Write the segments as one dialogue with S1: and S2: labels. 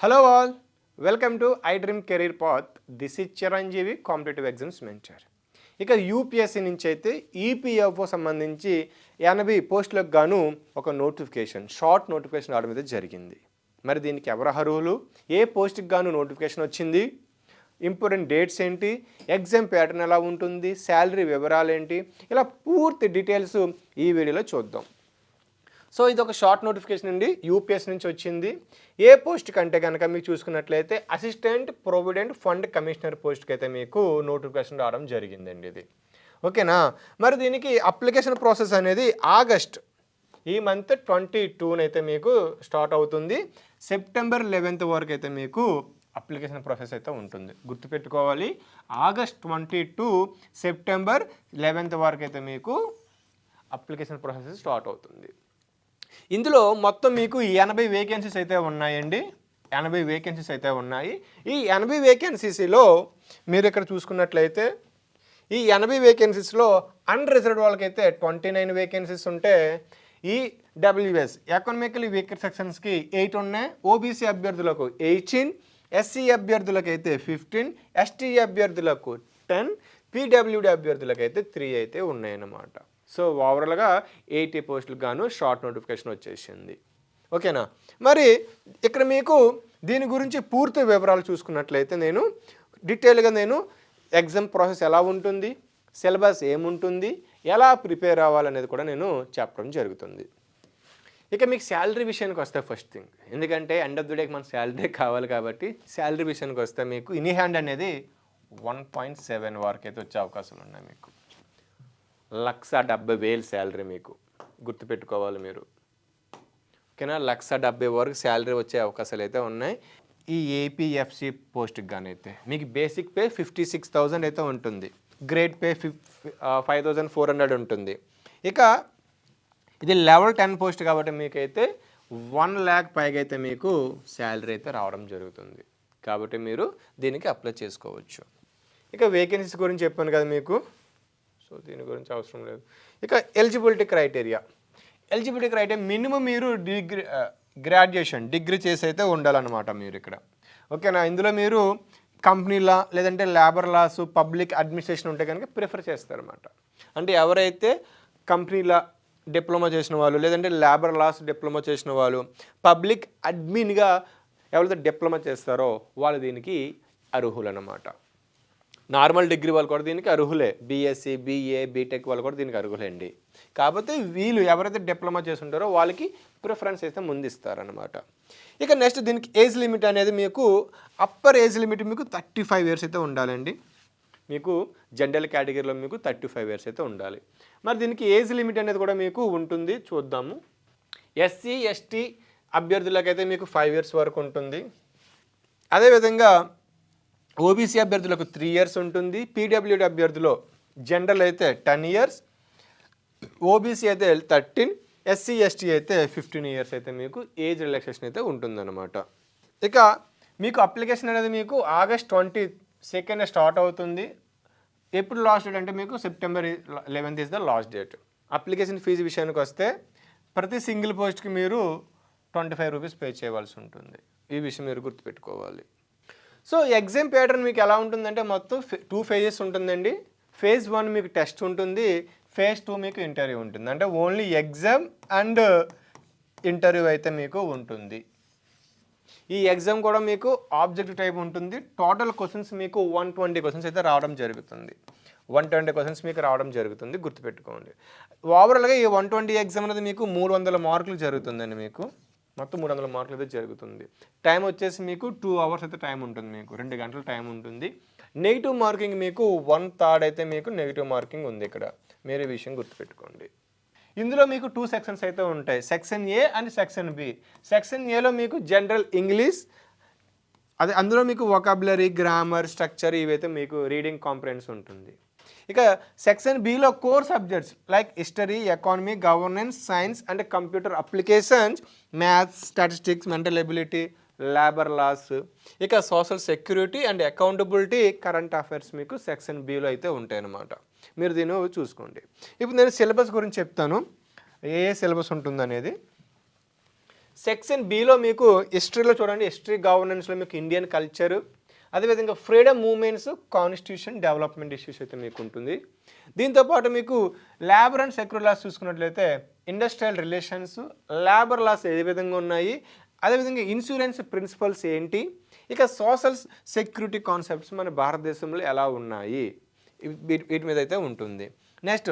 S1: Hello all, welcome to iDream Career Path. This is Chiranjeevi, competitive exams mentor. ఇక UPSC నుంచి అయితే EPFO సంబంధించి 80 పోస్టులకు గాను ఒక షార్ట్ నోటిఫికేషన్ రావడం అయితే జరిగింది. మరి దీనికి ఎవరు అర్హులు, ఏ పోస్ట్కి గాను నోటిఫికేషన్ వచ్చింది, ఇంపార్టెంట్ డేట్స్ ఏంటి, ఎగ్జామ్ ప్యాటర్న్ ఎలా ఉంటుంది, శాలరీ వివరాలు ఏంటి, ఇలా పూర్తి డీటెయిల్స్ ఈ వీడియోలో చూద్దాం. సో ఇది ఒక షార్ట్ నోటిఫికేషన్ అండి, యూపీఎస్ నుంచి వచ్చింది. ఏ పోస్ట్ కంటే కనుక మీకు చూసుకున్నట్లయితే అసిస్టెంట్ ప్రొవిడెంట్ ఫండ్ కమిషనర్ పోస్ట్కి అయితే మీకు నోటిఫికేషన్ రావడం జరిగిందండి ఇది. ఓకేనా. మరి దీనికి అప్లికేషన్ ప్రాసెస్ అనేది ఆగస్ట్ ఈ మంత్ 22 అయితే మీకు స్టార్ట్ అవుతుంది. సెప్టెంబర్ 11 వరకు అయితే మీకు అప్లికేషన్ ప్రాసెస్ అయితే ఉంటుంది. గుర్తుపెట్టుకోవాలి, ఆగస్ట్ 22 సెప్టెంబర్ 11 వరకు అయితే మీకు అప్లికేషన్ ప్రాసెస్ స్టార్ట్ అవుతుంది. ఇందులో మొత్తం మీకు 80 వేకెన్సీస్ అయితే ఉన్నాయండి. 80 వేకెన్సీస్ అయితే ఉన్నాయి. ఈ 80 వేకెన్సీస్లో మీరు ఇక్కడ చూసుకున్నట్లయితే ఈ 80 వేకెన్సీస్లో అన్రిజర్వ్డ్ వాళ్ళకైతే 29 వేకెన్సీస్ ఉంటే ఈడబ్ల్యూఎస్ ఎకనామికలీ వీకర్ సెక్షన్స్కి 8 ఉన్నాయి. ఓబీసీ అభ్యర్థులకు 18, ఎస్సీ అభ్యర్థులకైతే 15, ఎస్టీ అభ్యర్థులకు 10, పీడబ్ల్యూడీ అభ్యర్థులకైతే 3 అయితే ఉన్నాయన్నమాట. సో ఓవరాల్గా 80 పోస్టులకు గాను షార్ట్ నోటిఫికేషన్ వచ్చేసింది. ఓకేనా. మరి ఇక్కడ మీకు దీని గురించి పూర్తి వివరాలు చూసుకున్నట్లయితే నేను డీటెయిల్గా ఎగ్జామ్ ప్రాసెస్ ఎలా ఉంటుంది, సిలబస్ ఏముంటుంది, ఎలా ప్రిపేర్ అవ్వాలనేది కూడా నేను చెప్పడం జరుగుతుంది. ఇక మీకు శాలరీ విషయానికి వస్తే ఫస్ట్ థింగ్, ఎందుకంటే ఎండ్ ఆఫ్ ది డేకి మన శాలరీ కావాలి కాబట్టి శాలరీ విషయానికి వస్తే మీకు ఇన్ హ్యాండ్ అనేది 1.7 వరకు అయితే వచ్చే అవకాశాలు ఉన్నాయి. మీకు 1,70,000 శాలరీ మీకు గుర్తుపెట్టుకోవాలి మీరు. ఓకేనా. 1,70,000 వరకు శాలరీ వచ్చే అవకాశాలు అయితే ఉన్నాయి. ఈ ఏపీఎఫ్సి పోస్ట్కి కానీ అయితే మీకు బేసిక్ పే 56,000 అయితే ఉంటుంది. గ్రేడ్ పే 5,400 ఉంటుంది. ఇక ఇది లెవెల్ 10 పోస్ట్ కాబట్టి మీకైతే 1 lakh పైగా అయితే మీకు శాలరీ అయితే రావడం జరుగుతుంది. కాబట్టి మీరు దీనికి అప్లై చేసుకోవచ్చు. ఇక వేకెన్సీస్ గురించి చెప్పాను కదా మీకు, సో దీని గురించి అవసరం లేదు. ఇక ఎలిజిబిలిటీ క్రైటీరియా మినిమం మీరు డిగ్రీ చేసి అయితే ఉండాలన్నమాట మీరు ఇక్కడ. ఓకేనా. ఇందులో మీరు కంపెనీలా లేదంటే లేబర్ లాస్, పబ్లిక్ అడ్మినిస్ట్రేషన్ ఉంటే కనుక ప్రిఫర్ చేస్తారన్నమాట. అంటే ఎవరైతే కంపెనీలా డిప్లొమా చేసిన వాళ్ళు, లేదంటే లేబర్ లాస్ డిప్లొమా చేసిన వాళ్ళు, పబ్లిక్ అడ్మిన్గా ఎవరైతే డిప్లొమా చేస్తారో వాళ్ళు దీనికి అర్హులు అన్నమాట. నార్మల్ డిగ్రీ వాళ్ళు కూడా దీనికి అర్హులే. బీఎస్సీ, బీఏ, బీటెక్ వాళ్ళు కూడా దీనికి అర్హులేండి. కాకపోతే వీళ్ళు ఎవరైతే డిప్లొమా చేసి ఉంటారో వాళ్ళకి ప్రిఫరెన్స్ అయితే ముందు ఇస్తారనమాట. ఇక నెక్స్ట్ దీనికి ఏజ్ లిమిట్ అనేది మీకు అప్పర్ ఏజ్ లిమిట్ మీకు 35 years అయితే ఉండాలండి. మీకు జనరల్ కేటగిరీలో మీకు 35 years అయితే ఉండాలి. మరి దీనికి ఏజ్ లిమిట్ అనేది కూడా మీకు ఉంటుంది, చూద్దాము. ఎస్సీ, ఎస్టీ అభ్యర్థులకైతే మీకు 5 years వరకు ఉంటుంది. అదేవిధంగా ఓబీసీ అభ్యర్థులకు 3 years ఉంటుంది. పీడబ్ల్యూడీ అభ్యర్థులు జనరల్ అయితే 10 years, ఓబీసీ అయితే 13, ఎస్సీ ఎస్టీ అయితే 15 years అయితే మీకు ఏజ్ రిలాక్సేషన్ అయితే ఉంటుందన్నమాట. ఇక మీకు అప్లికేషన్ అనేది మీకు ఆగస్ట్ 22 స్టార్ట్ అవుతుంది. ఎప్పుడు లాస్ట్ డేట్ అంటే మీకు September 11 is the last date. Application fee విషయానికి వస్తే ప్రతి సింగిల్ పోస్ట్కి మీరు 25 rupees పే చేయవలసి ఉంటుంది. ఈ విషయం మీరు గుర్తుపెట్టుకోవాలి. సో ఎగ్జామ్ ప్యాటర్న్ మీకు ఎలా ఉంటుందంటే మొత్తం 2 phases ఉంటుందండి. phase 1 మీకు టెస్ట్ ఉంటుంది, phase 2 మీకు ఇంటర్వ్యూ ఉంటుంది. అంటే ఓన్లీ ఎగ్జామ్ అండ్ ఇంటర్వ్యూ అయితే మీకు ఉంటుంది. ఈ ఎగ్జామ్ కూడా మీకు ఆబ్జెక్టివ్ టైప్ ఉంటుంది. టోటల్ క్వశ్చన్స్ మీకు 120 questions అయితే రావడం జరుగుతుంది. 120 questions మీకు రావడం జరుగుతుంది, గుర్తుపెట్టుకోండి. ఓవరాల్గా ఈ 120 ఎగ్జామ్ అనేది మీకు 300 మార్కులు జరుగుతుందండి. మీకు మొత్తం 300 మార్కులు అయితే జరుగుతుంది. టైం వచ్చేసి మీకు 2 hours అయితే టైం ఉంటుంది. మీకు 2 గంటల టైం ఉంటుంది. నెగిటివ్ మార్కింగ్ మీకు 1/3 అయితే మీకు నెగిటివ్ మార్కింగ్ ఉంది ఇక్కడ. మీరు ఈ విషయం గుర్తుపెట్టుకోండి. ఇందులో మీకు 2 sections అయితే ఉంటాయి, section A and section B. Section ఏలో మీకు జనరల్ ఇంగ్లీష్, అదే అందులో మీకు వొకాబులరీ, గ్రామర్, స్ట్రక్చర్ ఇవైతే మీకు రీడింగ్ కాంప్రహెన్స్ ఉంటుంది. ఇక section below core subjects like history, economy, governance, science and computer applications, maths, statistics, mental ability, labour laws, ఇక social security and accountability, current affairs మీకు section below అయితే ఉంటాయి అన్నమాట. మీరు దీన్ని చూసుకోండి. ఇప్పుడు నేను సిలబస్ గురించి చెప్తాను, ఏ సిలబస్ ఉంటుందనేది. సెక్షన్ బిలో మీకు హిస్టరీలో చూడండి, హిస్టరీ గవర్నెన్స్లో మీకు ఇండియన్ కల్చరు, అదేవిధంగా freedom movements, constitution, development issues అయితే మీకు ఉంటుంది. దీంతోపాటు మీకు లేబర్ అండ్ సెక్యూరిటీ లాస్ చూసుకున్నట్లయితే ఇండస్ట్రియల్ రిలేషన్స్, లేబర్ లాస్ ఏ విధంగా ఉన్నాయి, అదేవిధంగా ఇన్సూరెన్స్ ప్రిన్సిపల్స్ ఏంటి, ఇక సోషల్ సెక్యూరిటీ కాన్సెప్ట్స్ మన భారతదేశంలో ఎలా ఉన్నాయి, వీటి మీద అయితే ఉంటుంది. నెక్స్ట్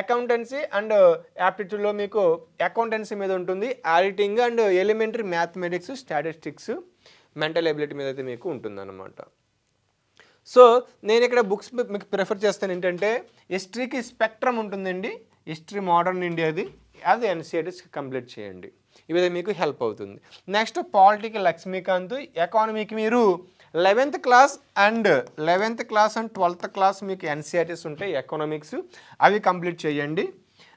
S1: అకౌంటెన్సీ అండ్ యాప్టిట్యూడ్లో మీకు అకౌంటెన్సీ మీద ఉంటుంది, auditing and elementary mathematics, statistics, mental ability మీద అయితే మీకు ఉంటుందన్నమాట. సో నేను ఇక్కడ బుక్స్ మీకు ప్రిఫర్ చేస్తాను ఏంటంటే హిస్టరీకి స్పెక్ట్రమ్ ఉంటుందండి, హిస్టరీ మోడర్న్ ఇండియాది, అది ఎన్సీఆర్టీస్ కంప్లీట్ చేయండి, ఇవి మీకు హెల్ప్ అవుతుంది. నెక్స్ట్ పాలిటికల్ లక్ష్మీకాంత్, ఎకానమీకి మీరు 11th class and 12th class మీకు ఎన్సీఆర్టీస్ ఉంటాయి ఎకనామిక్స్, అవి కంప్లీట్ చేయండి.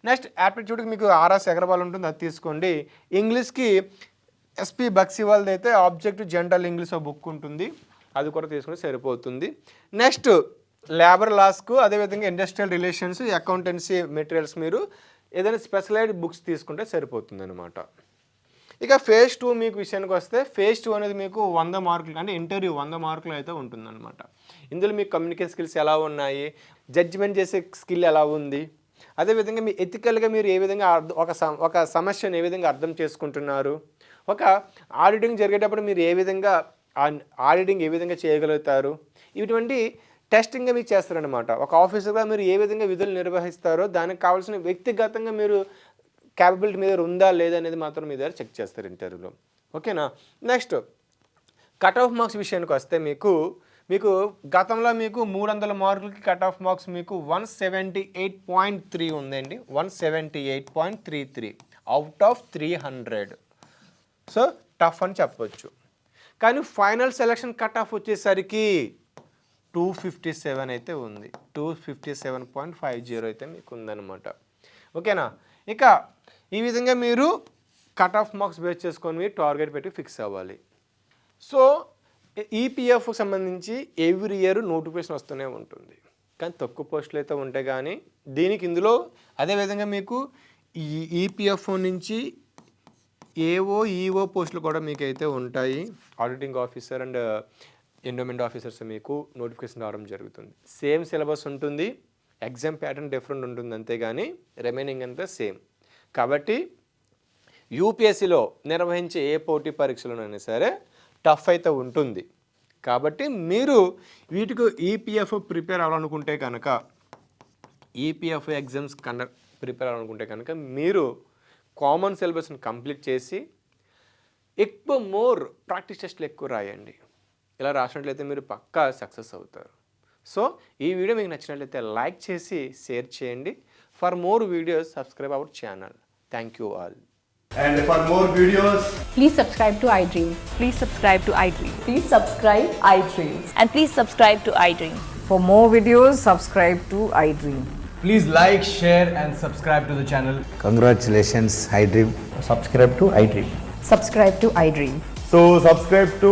S1: నెక్స్ట్ యాప్టిట్యూడ్కి మీకు ఆర్ఎస్ అగర్వాల్ ఉంటుంది, అది తీసుకోండి. ఇంగ్లీష్కి ఎస్పి బక్సివాల్ది అయితే ఆబ్జెక్టివ్ జనరల్ ఇంగ్లీష్ బుక్ ఉంటుంది, అది కూడా తీసుకుంటే సరిపోతుంది. నెక్స్ట్ లేబర్ లాస్కు, అదేవిధంగా ఇండస్ట్రియల్ రిలేషన్స్, అకౌంటెన్సీ మెటీరియల్స్ మీరు ఏదైనా స్పెషలైజ్డ్ బుక్స్ తీసుకుంటే సరిపోతుంది అనమాట. ఇక ఫేజ్ 2 మీకు విషయానికి వస్తే ఫేజ్ 2 అనేది మీకు 100 మార్కులు, అంటే ఇంటర్వ్యూ 100 మార్కులు అయితే ఉంటుందన్నమాట. ఇందులో మీకు కమ్యూనికేషన్ స్కిల్స్ ఎలా ఉన్నాయి, జడ్జిమెంట్ చేసే స్కిల్ ఎలా ఉంది, అదేవిధంగా మీ ఎథికల్గా మీరు ఏ విధంగా ఒక సమస్యను ఏ విధంగా అర్థం చేసుకుంటున్నారు, ఒక ఆడిటింగ్ జరిగేటప్పుడు మీరు ఏ విధంగా ఆడిటింగ్ ఏ విధంగా చేయగలుగుతారు, ఇటువంటి టెస్టింగ్గా మీకు చేస్తారనమాట. ఒక ఆఫీసర్గా మీరు ఏ విధంగా విధులు నిర్వహిస్తారో దానికి కావాల్సిన వ్యక్తిగతంగా మీరు క్యాపబిలిటీ మీద ఉందా లేదా అనేది మాత్రం మీ దగ్గర చెక్ చేస్తారు ఇంటర్వ్యూలో, ఓకేనా. నెక్స్ట్ కట్ ఆఫ్ మార్క్స్ విషయానికి వస్తే మీకు గతంలో మీకు 300 మార్కులకి కట్ ఆఫ్ మార్క్స్ మీకు 178.3 ఉందండి, 178.33 అవుట్ ఆఫ్ 300. సో టఫ్ అని చెప్పొచ్చు. కానీ ఫైనల్ సెలక్షన్ కట్ ఆఫ్ వచ్చేసరికి 257 అయితే ఉంది, 257.50 అయితే మీకు ఉందన్నమాట, ఓకేనా. ఇక ఈ విధంగా మీరు కట్ ఆఫ్ మార్క్స్ బేస్ చేసుకొని మీరు టార్గెట్ పెట్టి ఫిక్స్ అవ్వాలి. సో ఈపీఎఫ్కి సంబంధించి ఎవ్రీ ఇయర్ నోటిఫికేషన్ వస్తూనే ఉంటుంది, కానీ తక్కువ పోస్టులు అయితే ఉంటాయి. కానీ దీనికి ఇందులో అదేవిధంగా మీకు ఈ ఈపీఎఫ్ఓ నుంచి ఏఓ ఈఓ పోస్టులు కూడా మీకు అయితే ఉంటాయి. Auditing officer and endowment officers మీకు నోటిఫికేషన్ రావడం జరుగుతుంది. సేమ్ సిలబస్ ఉంటుంది, ఎగ్జామ్ ప్యాటర్న్ డిఫరెంట్ ఉంటుంది, అంతేగాని రిమైనింగ్ అంతా సేమ్. కాబట్టి యూపీఎస్సీలో నిర్వహించే ఏ పోటీ పరీక్షలోనైనా సరే టఫ్ అయితే ఉంటుంది. కాబట్టి మీరు వీటికి ఈపీఎఫ్ ప్రిపేర్ అవ్వాలనుకుంటే కనుక, ఈపీఎఫ్ ఎగ్జామ్స్ ప్రిపేర్ అవ్వాలనుకుంటే కనుక మీరు కామన్ సిలబస్ని కంప్లీట్ చేసి మోర్ ప్రాక్టీస్ టెస్ట్లు ఎక్కువ రాయండి. ఇలా రాసినట్లయితే మీరు పక్కా సక్సెస్ అవుతారు. సో ఈ వీడియో మీకు నచ్చినట్లయితే లైక్ చేసి షేర్ చేయండి. For more videos subscribe our channel. Thank you all.
S2: And for more videos,
S3: please subscribe to iDream.
S4: Please subscribe to iDream.
S3: Please subscribe iDream.
S4: And please subscribe to iDream.
S5: For more videos, subscribe to iDream.
S2: please like, share and subscribe to the channel.
S6: Congratulations, iDream.
S7: Subscribe to iDream.
S3: Subscribe to iDream.
S7: So subscribe to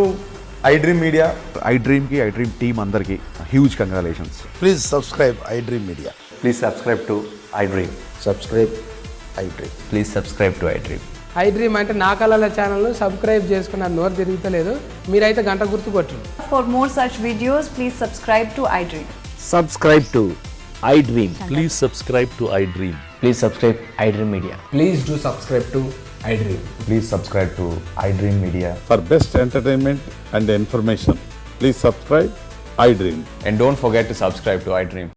S7: iDream Media.
S8: iDream ki iDream team andarki huge congratulations.
S6: Please subscribe iDream Media.
S7: Please subscribe to iDream.
S6: Subscribe iDream.
S7: Please subscribe to iDream.
S9: iDream అంటే నా కళల channel subscribe చేసుకున్న నోరు తిరుగుతలేదు, మీరైతే గంట గుర్తు కొట్టండి.
S3: For more such videos, please subscribe to iDream.
S10: Subscribe to iDream. Please subscribe to iDream.
S7: Please subscribe iDream Media.
S2: Please do subscribe to iDream.
S7: Please subscribe to iDream Media.
S8: For best entertainment and information, please subscribe iDream.
S7: And don't forget to subscribe to iDream.